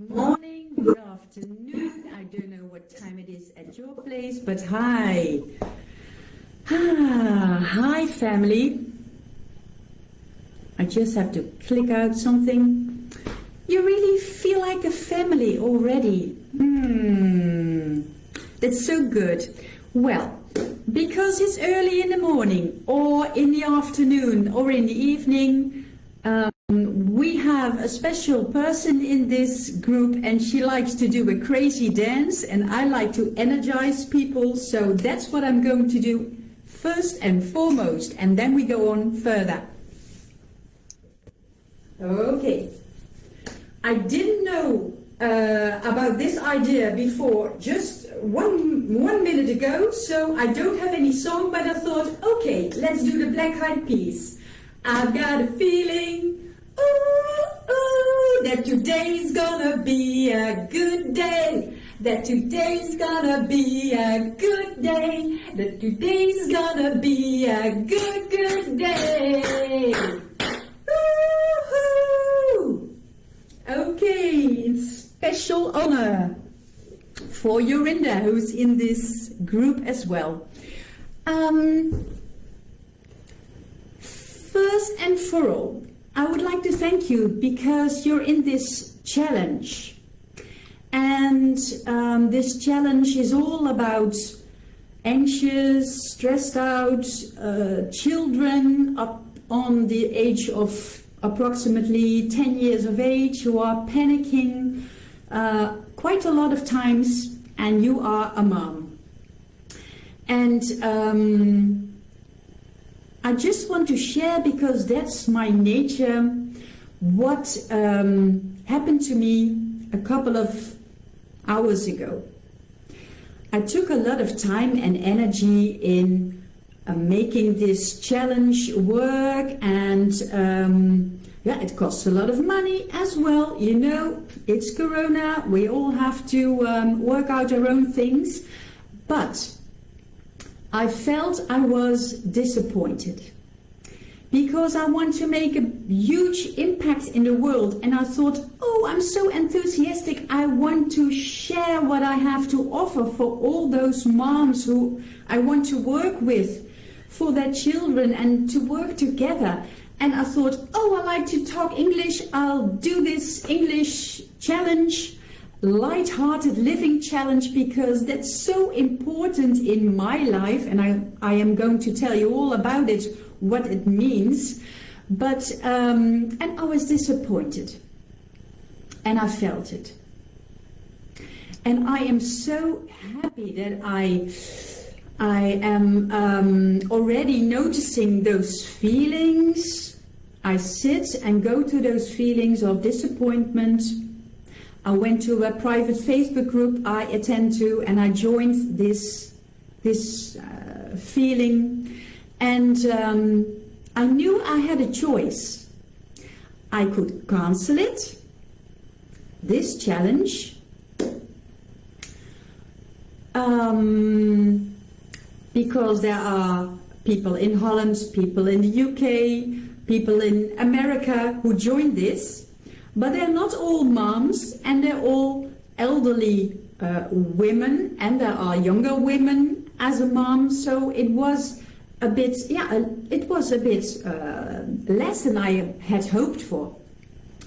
morning, good afternoon. I don't know what time it is at your place, but hi. Hi, family. I just have to click out something. You really feel like a family already. That's so good. Well, because it's early in the morning or in the afternoon or in the evening, we have a special person in this group and she likes to do a crazy dance and I like to energize people, so that's what I'm going to do first and foremost, and then we go on further. Okay. I didn't know about this idea before just one minute ago, so I don't have any song, but I thought, okay, let's do the Black Eyed Peas. I've got a feeling, that today's gonna be a good day. That today's gonna be a good day. That today's gonna be a good day. Woo-hoo! Okay, in special honor for Jorinda, who's in this group as well. First and for all, I would like to thank you because you're in this challenge. And this challenge is all about anxious, stressed out children up on the age of approximately 10 years of age who are panicking quite a lot of times, and you are a mom. And I just want to share, because that's my nature, what happened to me a couple of hours ago. I took a lot of time and energy in making this challenge work, and it costs a lot of money as well. You know, it's Corona, we all have to work out our own things, but I felt I was disappointed because I want to make a huge impact in the world, and I thought, oh, I'm so enthusiastic, I want to share what I have to offer for all those moms who I want to work with, for their children, and to work together. And I thought, oh, I like to talk English, I'll do this English challenge, light-hearted living challenge, because that's so important in my life, and I am going to tell you all about it, what it means. But and I was disappointed, and I felt it, and I am so happy that I am already noticing those feelings. I sit and go to those feelings of disappointment. I went to a private Facebook group I attend to, and I joined this feeling, and I knew I had a choice. I could cancel it, this challenge, because there are people in Holland, people in the UK, people in America who joined this. But they're not all moms, and they're all elderly women, and there are younger women as a mom. So it was a bit, less than I had hoped for.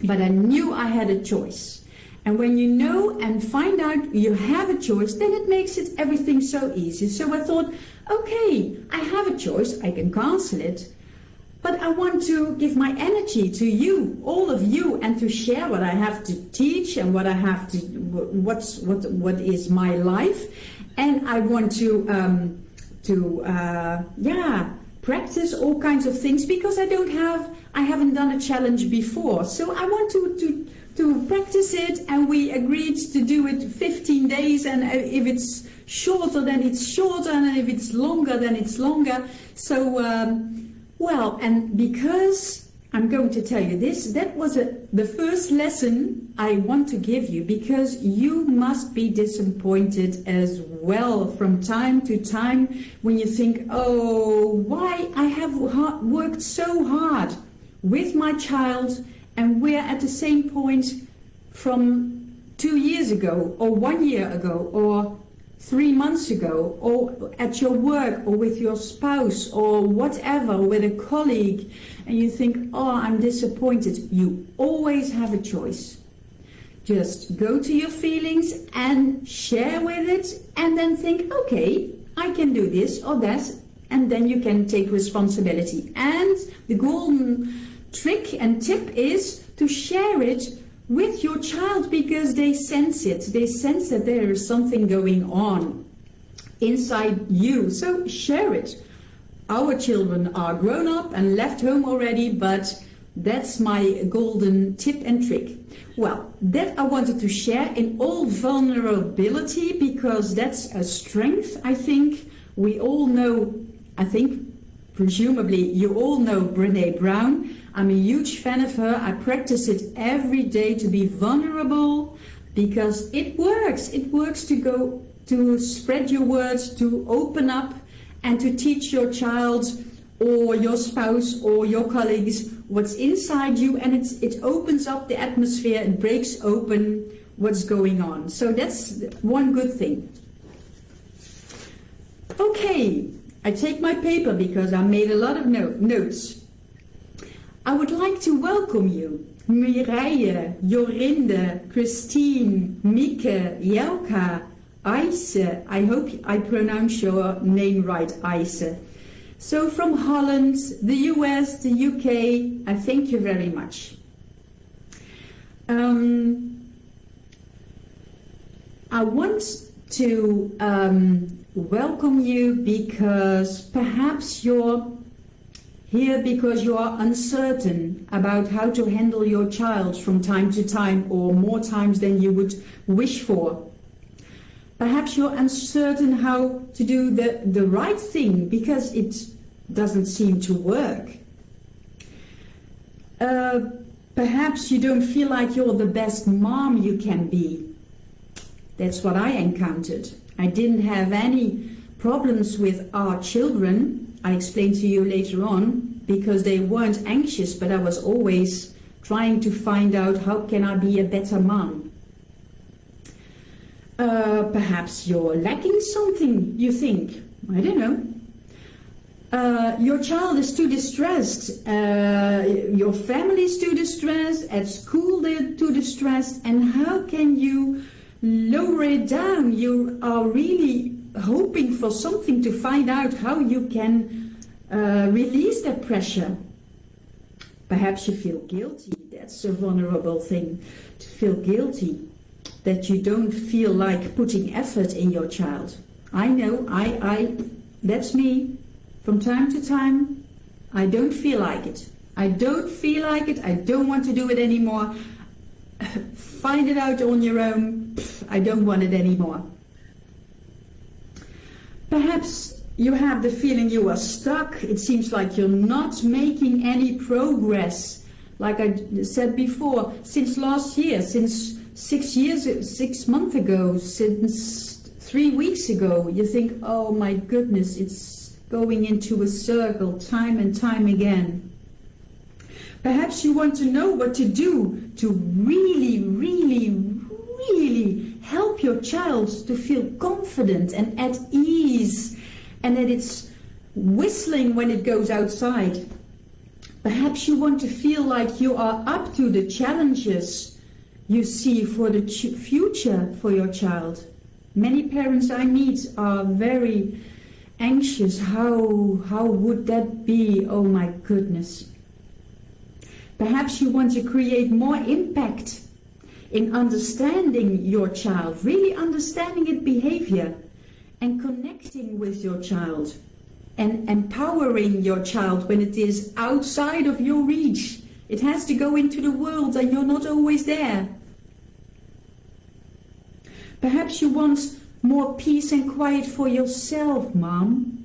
But I knew I had a choice. And when you know and find out you have a choice, then it makes it everything so easy. So I thought, okay, I have a choice, I can cancel it. But I want to give my energy to you, all of you, and to share what I have to teach and what I have to, what is my life, and I want to practice all kinds of things, because I haven't done a challenge before, so I want to practice it, and we agreed to do it 15 days, and if it's shorter, then it's shorter, and if it's longer, then it's longer. So. Well, and because I'm going to tell you this, that was the first lesson I want to give you, because you must be disappointed as well from time to time when you think, oh, why I have worked so hard with my child, and we're at the same point from 2 years ago, or 1 year ago, or 3 months ago, or at your work, or with your spouse, or whatever, with a colleague, and you think, oh, I'm disappointed, you always have a choice. Just go to your feelings and share with it, and then think, okay, I can do this or that, and then you can take responsibility. And the golden trick and tip is to share it with your child, because they sense it. They sense that there is something going on inside you. So share it. Our children are grown up and left home already, but that's my golden tip and trick. Well, that I wanted to share in all vulnerability, because that's a strength. I think we all know, presumably you all know Brené Brown. I'm a huge fan of her. I practice it every day to be vulnerable, because it works. It works to spread your words, to open up, and to teach your child or your spouse or your colleagues what's inside you, and it opens up the atmosphere, it breaks open what's going on. So that's one good thing. Okay, I take my paper because I made a lot of notes. I would like to welcome you, Mireille, Jorinde, Christine, Mieke, Jelka, Aise. I hope I pronounce your name right, Aise. So from Holland, the US, the UK, I thank you very much. I want to welcome you because perhaps you're here because you are uncertain about how to handle your child from time to time, or more times than you would wish for. Perhaps you're uncertain how to do the right thing because it doesn't seem to work. Perhaps you don't feel like you're the best mom you can be. That's what I encountered. I didn't have any problems with our children. I explain to you later on, because they weren't anxious, but I was always trying to find out how can I be a better mom. Perhaps you're lacking something, you think. I don't know. Your child is too distressed. Your family is too distressed. At school they're too distressed. And how can you lower it down? You are really hoping for something to find out how you can release that pressure. Perhaps you feel guilty. That's a vulnerable thing, to feel guilty that you don't feel like putting effort in your child. I know, that's me. From time to time, I don't feel like it. I don't feel like it. I don't want to do it anymore. Find it out on your own. I don't want it anymore. Perhaps you have the feeling you are stuck. It seems like you're not making any progress. Like I said before, since last year, since 6 months ago, since 3 weeks ago, you think, oh my goodness, it's going into a circle time and time again. Perhaps you want to know what to do to really, really, really help your child to feel confident and at ease, and that it's whistling when it goes outside. Perhaps you want to feel like you are up to the challenges you see for the future for your child. Many parents I meet are very anxious. How would that be? Oh my goodness. Perhaps you want to create more impact in understanding your child, really understanding its behavior and connecting with your child and empowering your child when it is outside of your reach. It has to go into the world and you're not always there. Perhaps you want more peace and quiet for yourself, Mom.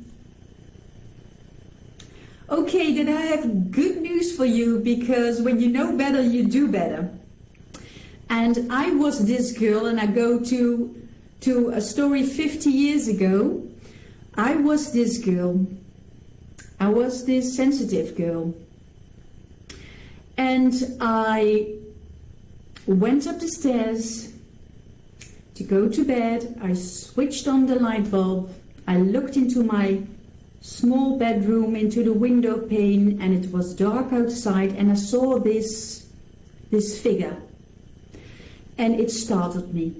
Okay, then I have good news for you, because when you know better, you do better. And I was this girl, and I go to a story 50 years ago. I was this girl. I was this sensitive girl. And I went up the stairs to go to bed, I switched on the light bulb, I looked into my small bedroom, into the window pane, and it was dark outside, and I saw this figure, and it startled me.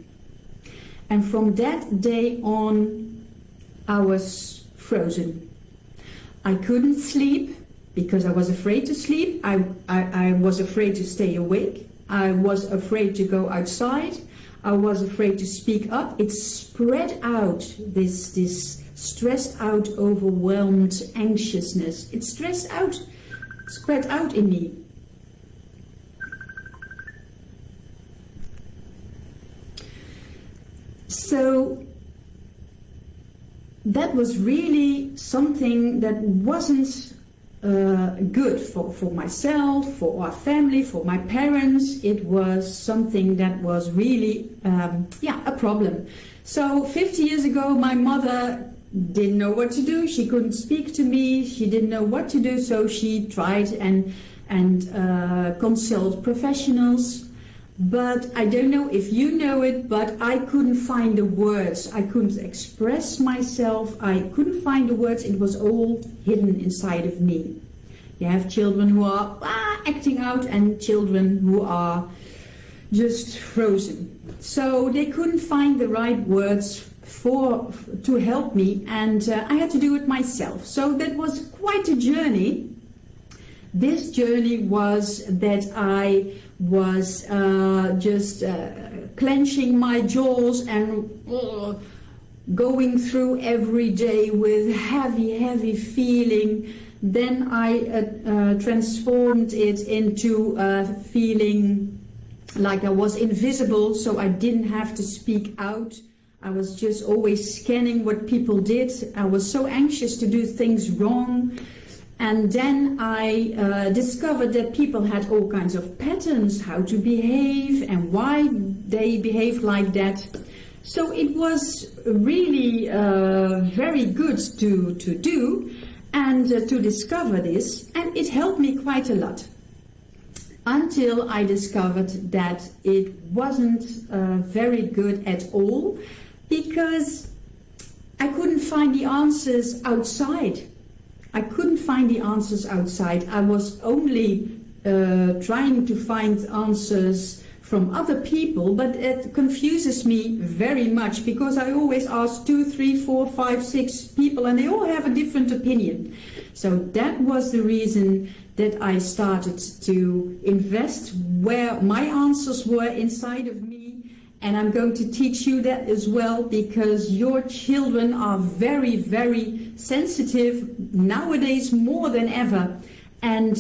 And from that day on, I was frozen. I couldn't sleep because I was afraid to sleep. I was afraid to stay awake. I was afraid to go outside. I was afraid to speak up. It spread out, this stressed out, overwhelmed anxiousness. It spread out in me. So that was really something that wasn't good for myself, for our family, for my parents. It was something that was really, a problem. So 50 years ago, my mother didn't know what to do. She couldn't speak to me. She didn't know what to do. So she tried and consult professionals. But I don't know if you know it, but I couldn't find the words. I couldn't express myself. I couldn't find the words. It was all hidden inside of me. You have children who are acting out and children who are just frozen. So they couldn't find the right words to help me, and I had to do it myself. So that was quite a journey. This journey was that I was just clenching my jaws and going through every day with heavy feeling. Then I transformed it into feeling like I was invisible, so I didn't have to speak out. I was just always scanning what people did. I was so anxious to do things wrong. And then I discovered that people had all kinds of patterns, how to behave and why they behaved like that. So it was really very good to do and to discover this, and it helped me quite a lot. Until I discovered that it wasn't very good at all, because I couldn't find the answers outside. I couldn't find the answers outside. I was only trying to find answers from other people, but it confuses me very much because I always ask 2, 3, 4, 5, 6 people and they all have a different opinion. So that was the reason that I started to invest where my answers were inside of me. And I'm going to teach you that as well, because your children are very, very sensitive nowadays more than ever. And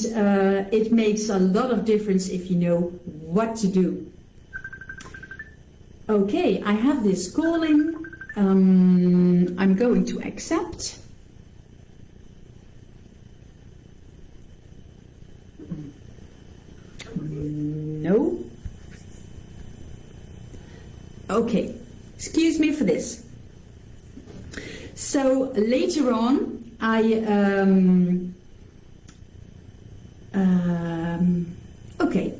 it makes a lot of difference if you know what to do. Okay, I have this calling. I'm going to accept. No. Okay, excuse me for this. So later on, okay,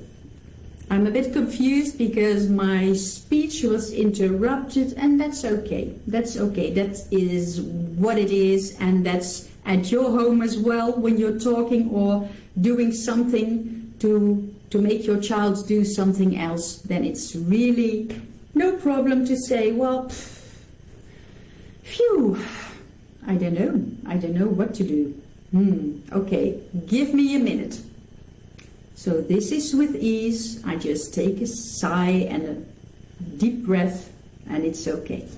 I'm a bit confused because my speech was interrupted, and that's okay. That's okay. That is what it is, and that's at your home as well when you're talking or doing something to make your child do something else. Then it's really no problem to say, well, phew, I don't know what to do. Okay, give me a minute. So this is with ease. I just take a sigh and a deep breath, and it's okay.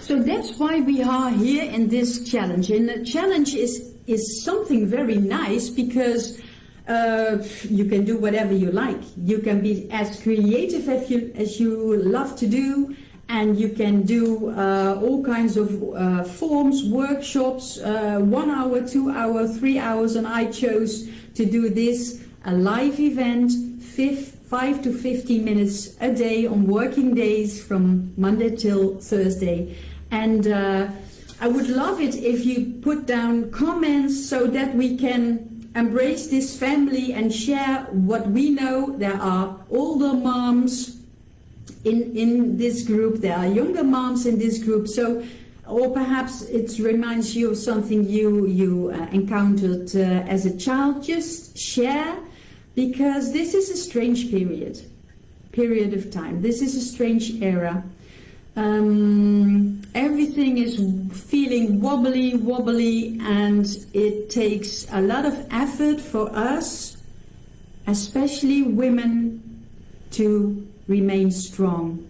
So that's why we are here in this challenge. And the challenge is something very nice because you can do whatever you like. You can be as creative as you love to do, and you can do all kinds of forms, workshops, 1 hour, 2 hours, 3 hours, and I chose to do this, a live event, 5 to 15 minutes a day on working days from Monday till Thursday. And I would love it if you put down comments so that we can embrace this family and share what we know. There are older moms in this group, there are younger moms in this group, so, or perhaps it reminds you of something you encountered as a child. Just share, because this is a strange period of time. This is a strange era. Everything is feeling wobbly, and it takes a lot of effort for us, especially women, to remain strong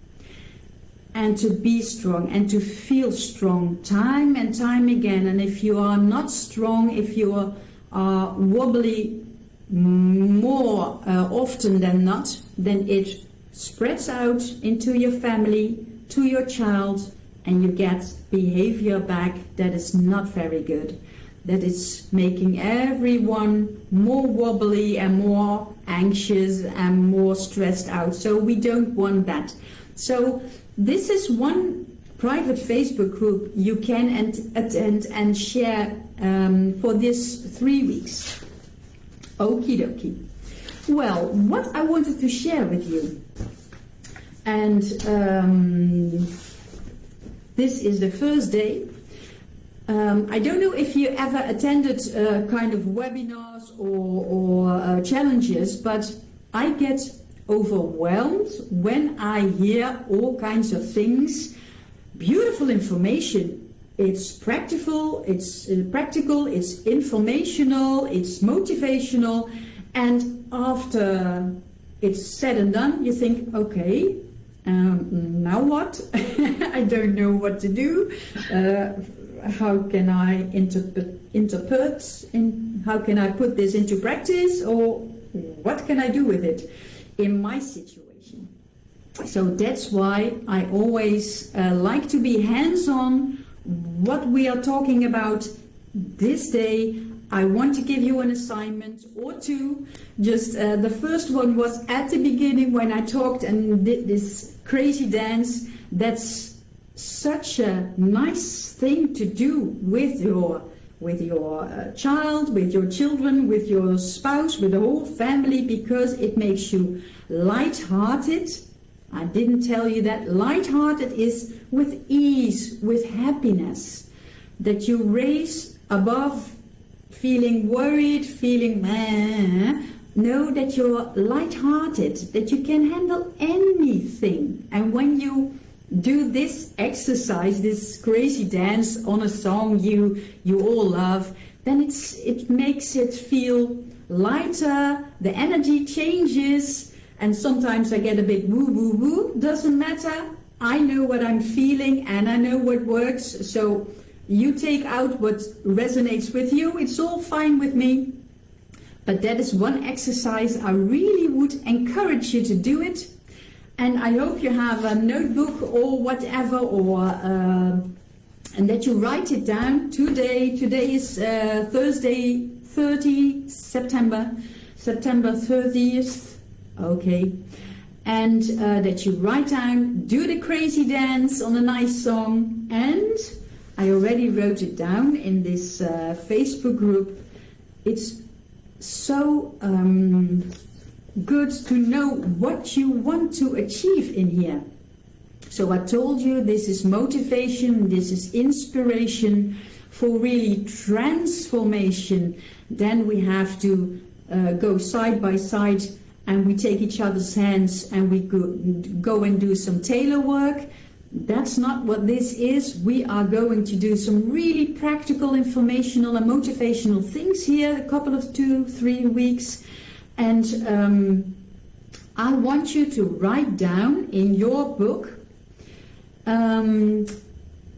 and to be strong and to feel strong time and time again. And if you are not strong, if you are wobbly more often than not, then it spreads out into your family, to your child, and you get behavior back that is not very good, that is making everyone more wobbly and more anxious and more stressed out. So we don't want that. So this is one private Facebook group you can attend and share for this 3 weeks. Okie dokie. Well, what I wanted to share with you, and this is the first day. I don't know if you ever attended kind of webinars or challenges, but I get overwhelmed when I hear all kinds of things. Beautiful information. It's practical, it's informational, it's motivational, and after it's said and done, you think, okay, now what? I don't know what to do. How can I how can I put this into practice, or what can I do with it in my situation? So that's why I always like to be hands-on. What we are talking about this day, I want to give you an assignment or two. Just the first one was at the beginning when I talked and did this crazy dance. That's such a nice thing to do with your child, with your children, with your spouse, with the whole family, because it makes you light-hearted. I didn't tell you that. Light-hearted is with ease, with happiness, that you raise above feeling worried, feeling know that you're light-hearted, that you can handle anything. And when you do this exercise, this crazy dance on a song you all love, then it makes it feel lighter, the energy changes, and sometimes I get a bit woo, doesn't matter. I know what I'm feeling and I know what works, so you take out what resonates with you, it's all fine with me. But that is one exercise I really would encourage you to do it. And I hope you have a notebook or whatever, or and that you write it down. Today is Thursday, September 30th. Okay. And that you write down, do the crazy dance on a nice song. And I already wrote it down in this Facebook group. It's so good to know what you want to achieve in here. So I told you this is motivation, this is inspiration for really transformation. Then we have to go side by side, and we take each other's hands and we go and do some tailor work. That's not what this is. We are going to do some really practical, informational and motivational things here, a couple of 2-3 weeks. And I want you to write down in your book,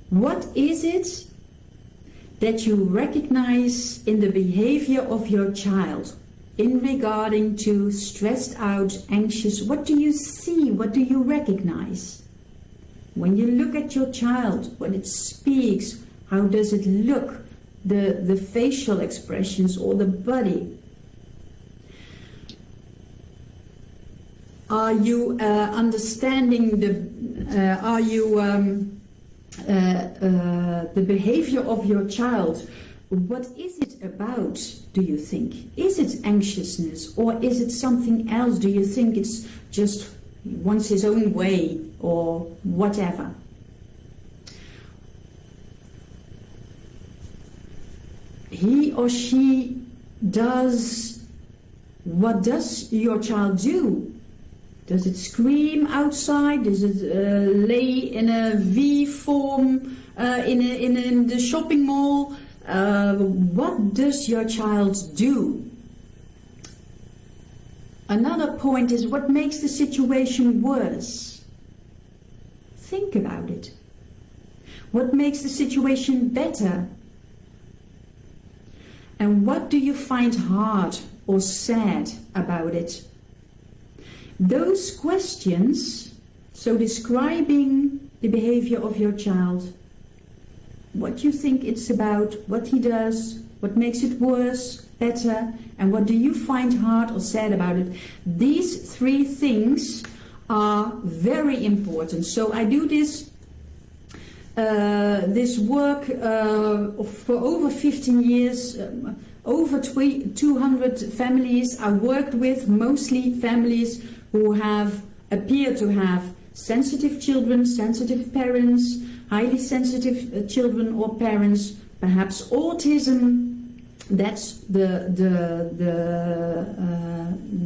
what is it that you recognize in the behavior of your child in regarding to stressed out, anxious? What do you see? What do you recognize? When you look at your child, when it speaks, how does it look? The facial expressions or the body? Are you understanding the behavior of your child what is it about, do you think? Is it anxiousness, or is it something else? Do you think it's just wants his own way, or whatever? He or she does, what does your child do? Does it scream outside? Does it lay in a V form in the shopping mall? What does your child do? Another point is, what makes the situation worse? Think about it. What makes the situation better? And what do you find hard or sad about it? Those questions, so describing the behavior of your child, what you think it's about, what he does, what makes it worse, better, and what do you find hard or sad about it? These three things are very important. So I do this work for over 15 years, over 200 families I worked with, mostly families who appear to have sensitive children, sensitive parents, highly sensitive children or parents, perhaps autism. That's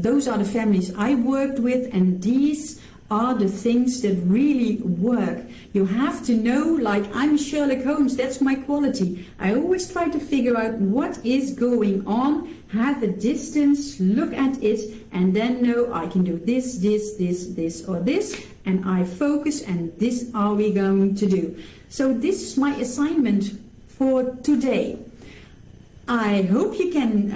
those are the families I worked with, and these are the things that really work. You have to know, like I'm Sherlock Holmes, that's my quality. I always try to figure out what is going on, have a distance, look at it, and then know I can do this, this, this, this, or this, and I focus, and this are we going to do. So this is my assignment for today. I hope you can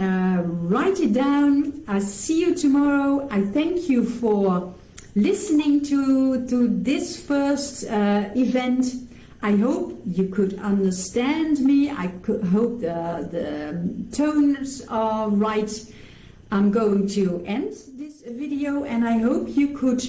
write it down. I'll see you tomorrow. I thank you for listening to this first event. I hope you could understand me. I hope the tones are right. I'm going to end this video, and I hope you could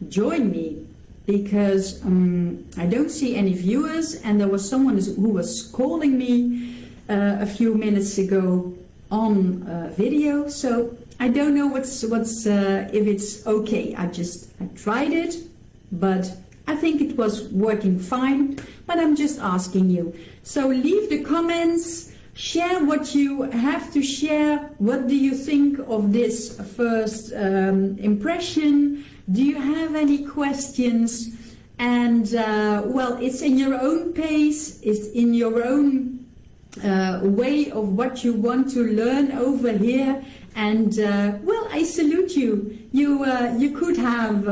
join me, because I don't see any viewers, and there was someone who was calling me a few minutes ago on video, so I don't know what's if it's okay. I tried it, but I think it was working fine, but I'm just asking you. So leave the comments, share what you have to share. What do you think of this first impression? Do you have any questions? And well, it's in your own pace, it's in your own way of what you want to learn over here. And well, I salute you. You could have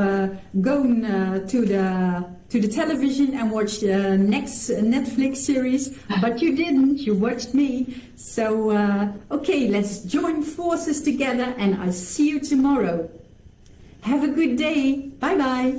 gone to the television and watched the next Netflix series, but you didn't. You watched me. So okay, let's join forces together, and I'll see you tomorrow. Have a good day. Bye bye.